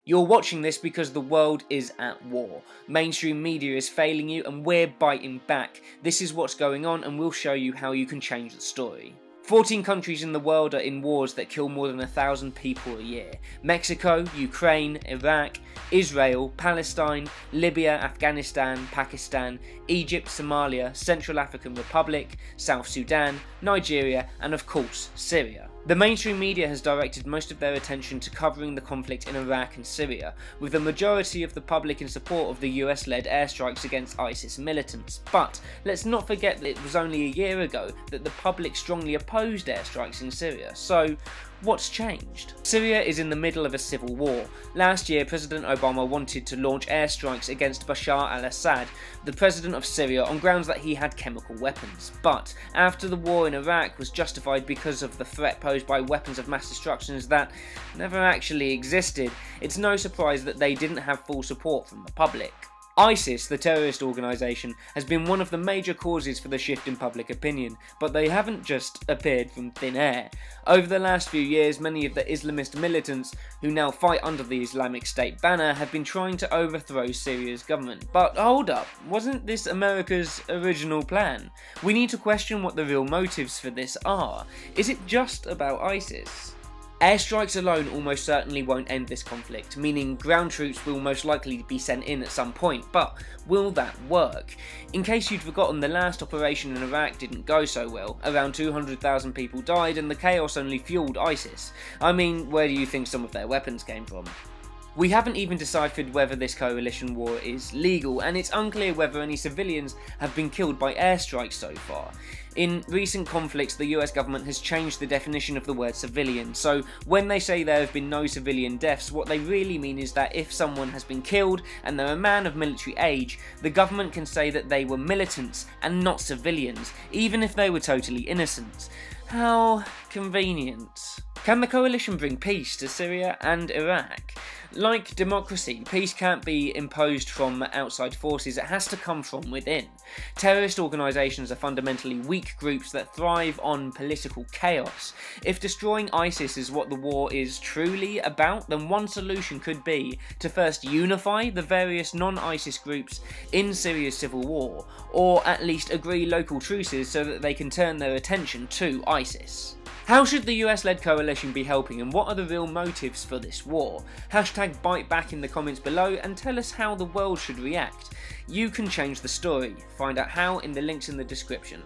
You're watching this because the world is at war. Mainstream media is failing you and we're biting back. This is what's going on and we'll show you how you can change the story. 14 countries in the world are in wars that kill more than 1,000 people a year. Mexico, Ukraine, Iraq, Israel, Palestine, Libya, Afghanistan, Pakistan, Egypt, Somalia, Central African Republic, South Sudan, Nigeria, and of course, Syria. The mainstream media has directed most of their attention to covering the conflict in Iraq and Syria, with the majority of the public in support of the US-led airstrikes against ISIS militants. But let's not forget that it was only a year ago that the public strongly opposed airstrikes in Syria. So, what's changed? Syria is in the middle of a civil war. Last year, President Obama wanted to launch airstrikes against Bashar al-Assad, the president of Syria, on grounds that he had chemical weapons. But after the war in Iraq was justified because of the threat posed by weapons of mass destruction that never actually existed, it's no surprise that they didn't have full support from the public. ISIS, the terrorist organisation, has been one of the major causes for the shift in public opinion, but they haven't just appeared from thin air. Over the last few years, many of the Islamist militants, who now fight under the Islamic State banner, have been trying to overthrow Syria's government. But hold up, wasn't this America's original plan? We need to question what the real motives for this are. Is it just about ISIS? Airstrikes alone almost certainly won't end this conflict, meaning ground troops will most likely be sent in at some point, but will that work? In case you'd forgotten, the last operation in Iraq didn't go so well. Around 200,000 people died and the chaos only fueled ISIS. I mean, where do you think some of their weapons came from? We haven't even deciphered whether this coalition war is legal, and it's unclear whether any civilians have been killed by airstrikes so far. In recent conflicts, the US government has changed the definition of the word civilian, so when they say there have been no civilian deaths, what they really mean is that if someone has been killed and they're a man of military age, the government can say that they were militants and not civilians, even if they were totally innocent. How convenient. Can the coalition bring peace to Syria and Iraq? Like democracy, peace can't be imposed from outside forces, it has to come from within. Terrorist organisations are fundamentally weak groups that thrive on political chaos. If destroying ISIS is what the war is truly about, then one solution could be to first unify the various non-ISIS groups in Syria's civil war, or at least agree local truces so that they can turn their attention to ISIS. How should the US-led coalition be helping, and what are the real motives for this war? Hashtag bite back in the comments below and tell us how the world should react. You can change the story. Find out how in the links in the description.